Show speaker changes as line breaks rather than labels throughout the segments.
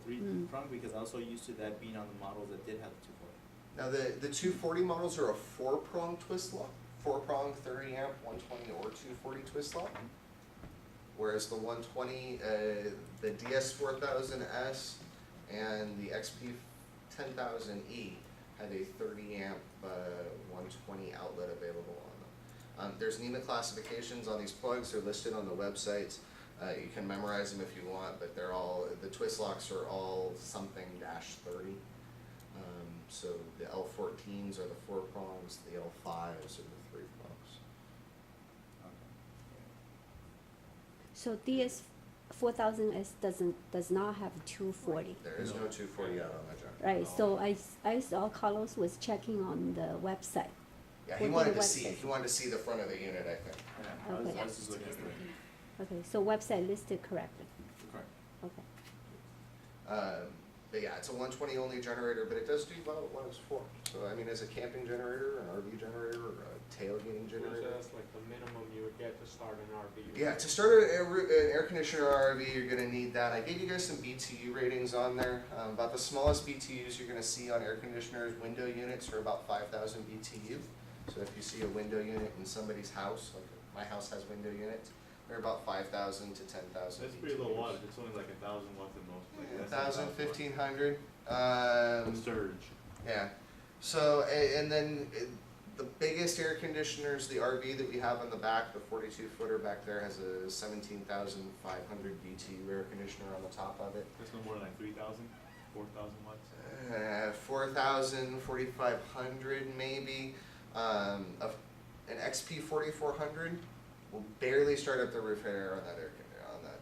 3-prong, because I was so used to that being on the models that did have the 240.
Now the 240 models are a 4-prong twist lock, 4-prong 30 amp, 120 or 240 twist lock. Whereas the 120, the DS4000S and the XP10000E had a 30 amp 120 outlet available on them. There's NEMA classifications on these plugs. They're listed on the website. You can memorize them if you want, but they're all, the twist locks are all something -30. So the L14s are the 4 prongs, the L5s are the 3 prongs.
So DS4000S does not have 240.
There is no 240 out on that generator.
Right, so I saw Carlos was checking on the website.
Yeah, he
What
wanted
the
to see,
website?
he wanted to see the front of the unit, I think.
Yeah,
Okay.
I was just looking at it.
Okay, so website listed correctly.
Correct.
Okay.
But yeah, it's a 120 only generator, but it does do about what it's for. So I mean, as a camping generator, an RV generator, or a tailgating
So
generator.
that's like the minimum you would get to start an RV.
Yeah, to start an air conditioner RV, you're going to need that. I gave you guys some BTU ratings on there. About the smallest BTUs you're going to see on air conditioners, window units are about 5,000 BTU. So if you see a window unit in somebody's house, like my house has window units, they're about 5,000 to 10,000
That's pretty low wattage, it's only like 1,000 watts at most. Like less than
1,000,
1,000 watts.
1,500.
The surge.
Yeah. So, and then the biggest air conditioners, the RV that we have on the back, the 42-footer back there, has a 17,500 BTU air conditioner on the top of it.
That's no more than like 3,000, 4,000 watts.
4,000, 4,500 maybe. An XP 4400 will barely start up the roof air on that on that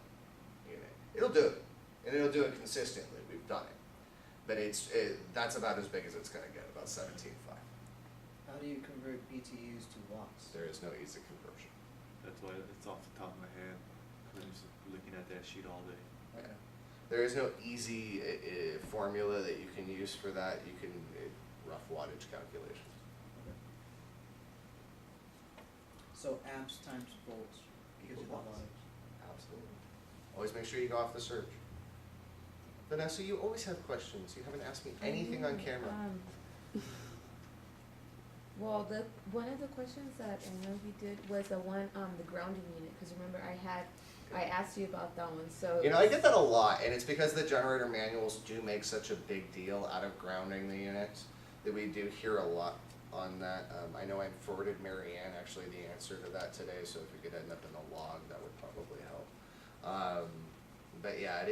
unit. It'll do it, and it'll do it consistently. We've done it, but that's about as big as it's going to get, about 17.5.
How do you convert BTUs to watts?
There is no easy conversion.
That's why it's off the top of my head. 'Cause I'm just looking at that sheet all day.
Okay.
There is no easy formula that you can use for that. You can rough wattage calculations.
So amps times volts gives you the
Watts.
wattage.
Absolutely. Always make sure you go off the surge. Vanessa, you always have questions. You haven't asked me anything on camera.
Well, one of the questions that I know we did was the one the grounding unit, because remember I asked you about that one. So
You know, I get that a lot, and it's because the generator manuals do make such a big deal out of grounding the units that we do hear a lot on that. I know I forwarded Marianne actually the answer to that today, so if we could end up in the log, that would probably help. But yeah,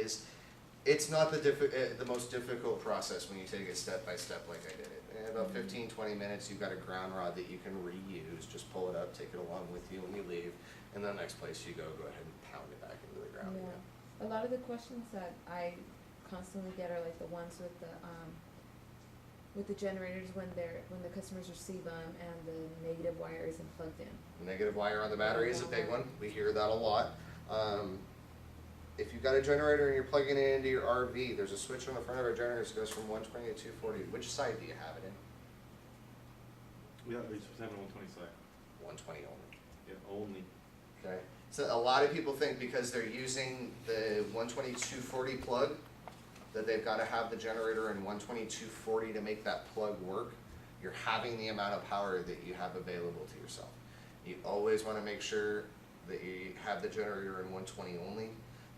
it's not the most difficult process when you take it step by step like I did it. In about 15-20 minutes, you've got a ground rod that you can reuse. Just pull it up, take it along with you when you leave, and then the next place you go ahead and pound it back into the ground again.
yeah, a lot of the questions that I constantly get are like the ones with the generators when the customers receive them and the negative wire isn't plugged in.
The negative wire on the battery is a big one. We hear that a lot. If you've got a generator and you're plugging it into your RV, there's a switch on the front of our generators that goes from 120 to 240. Which side do you have it in?
We just have a 120 side.
120 only.
Yeah, only.
Okay. So a lot of people think because they're using the 120-240 plug that they've got to have the generator in 120-240 to make that plug work. You're having the amount of power that you have available to yourself. You always want to make sure that you have the generator in 120 only.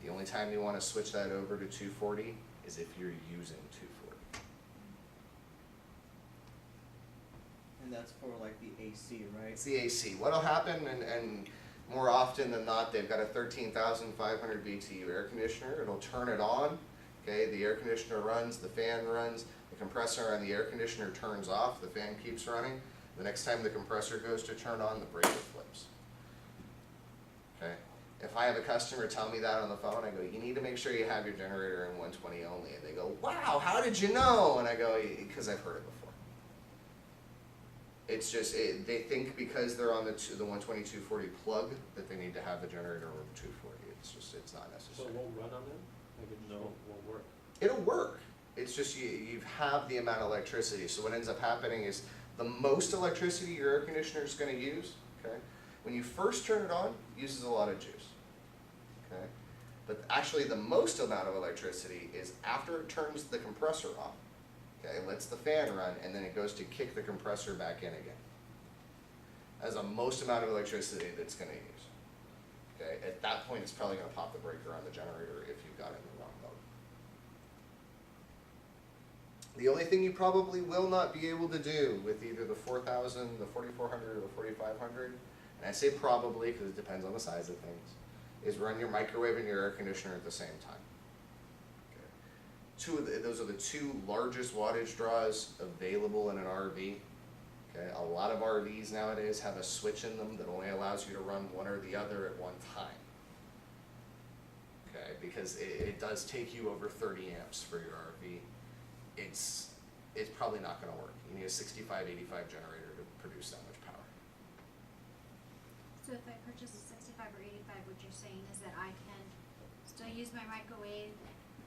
The only time you want to switch that over to 240 is if you're using 240.
And that's for like the AC, right?
It's the AC. What'll happen, and more often than not, they've got a 13,500 BTU air conditioner. It'll turn it on. Okay, the air conditioner runs, the fan runs, the compressor on the air conditioner turns off, the fan keeps running. The next time the compressor goes to turn on, the breaker flips. Okay, if I have a customer tell me that on the phone, I go, you need to make sure you have your generator in 120 only. And they go, wow, how did you know? And I go, because I've heard it before. It's just, they think because they're on the 120-240 plug that they need to have the generator over 240. It's not
So
necessary.
it won't run on them? Like it
No.
won't work?
It'll work. It's just you have the amount of electricity. So what ends up happening is the most electricity your air conditioner is going to use, okay, when you first turn it on, it uses a lot of juice. Okay? But actually, the most amount of electricity is after it turns the compressor off, okay, lets the fan run, and then it goes to kick the compressor back in again. That's the most amount of electricity that's gonna use. Okay, at that point, it's probably gonna pop the breaker on the generator if you've got it in the wrong mode. The only thing you probably will not be able to do with either the 4000, the 4400, or the 4500, and I say probably because it depends on the size of things, is run your microwave and your air conditioner at the same time. Okay. Those are the two largest wattage draws available in an RV. Okay, a lot of RVs nowadays have a switch in them that only allows you to run one or the other at one time. Okay, because it does take you over 30 amps for your RV. It's probably not going to work. You need a 65, 85 generator to produce that much power.
So if I purchase a 65 or 85, what you're saying is that I can still use my microwave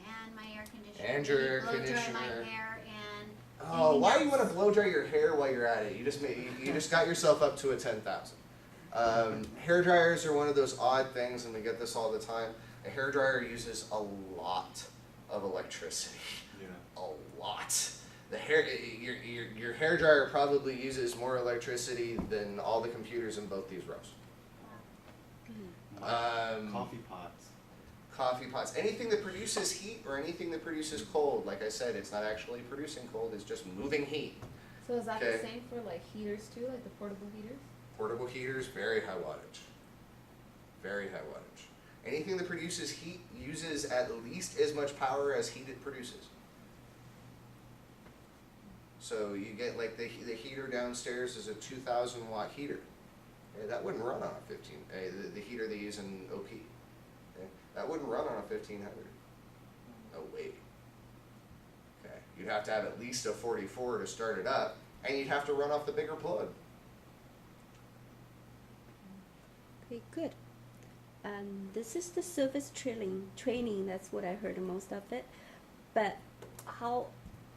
and my air conditioner,
And your air
blow dry
conditioner.
my hair and
Oh,
anything
why do you
else.
want to blow dry your hair while you're at it? You just got yourself up to a 10,000. Hair dryers are one of those odd things, and we get this all the time. A hair dryer uses a lot of electricity.
Yeah.
A lot. Your hair dryer probably uses more electricity than all the computers in both these rows.
Coffee pots.
Coffee pots, anything that produces heat or anything that produces cold. Like I said, it's not actually producing cold; it's just moving heat.
So is that
Okay.
the same for like heaters too, like the portable heaters?
Portable heaters, very high wattage. Very high wattage. Anything that produces heat uses at least as much power as heat it produces. So you get like the heater downstairs is a 2,000 watt heater. Okay, that wouldn't run on a 15. The heater they use in OP. Okay, that wouldn't run on a 1500. No way. Okay, you'd have to have at least a 44 to start it up, and you'd have to run off the bigger plug.
Okay, good. And this is the service training, that's what I heard most of it. But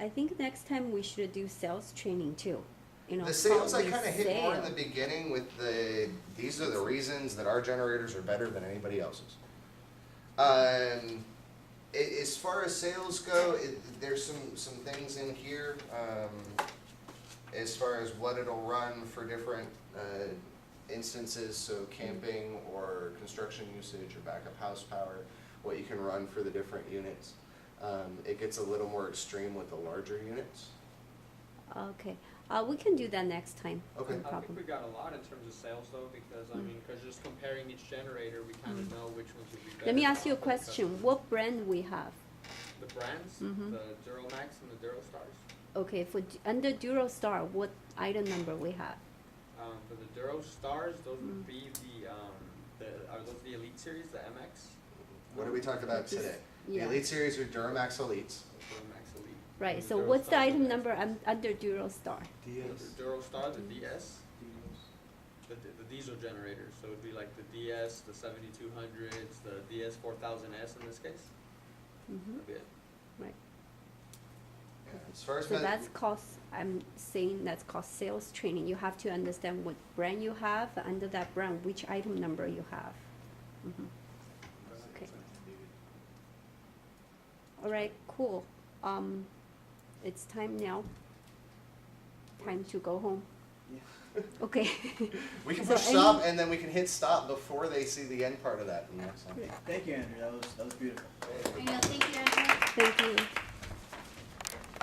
I think next time we should do sales training too. You know,
The sales
how
I
we
kind of hit more in the
sell.
beginning with these are the reasons that our generators are better than anybody else's. As far as sales go, there's some things in here as far as what it'll run for different instances, so camping or construction usage or backup house power, what you can run for the different units. It gets a little more extreme with the larger units.
Okay, we can do that next time.
Okay.
No
I think
problem.
we got a lot in terms of sales though, because I mean, cause just comparing each generator, we kinda know which ones would be better.
Let me
for
ask you a
our
question.
customers.
What brand we have?
The brands,
Mhm.
the Duramax and the Durastars.
Okay, under Durostar, what item number we have?
For the Durastars, those would
Mm.
be are those the Elite Series, the MX?
What did we talk about
Just-
today?
yeah.
The Elite Series are Duramax Elites.
Duramax Elite.
Right,
And the
so what's the
Durastar
item
would be-
number under Durostar?
The Durastar, the DS, the diesel generators, so it'd be like the DS, the 7200s, the DS 4000S in this case.
Mm-hmm.
That'd be it.
Right.
Yeah, as far as
So that's cost, I'm saying that's cost sales training. You have to understand what brand you have, under that brand, which item number you have. Mhm. Okay. All right, cool. It's time now. Time to go home. Okay.
we can
So
push stop and then we can hit stop before they see the end part of that.
Thank you, Andrew, that was beautiful.
Thank you, Andrew.
Thank you.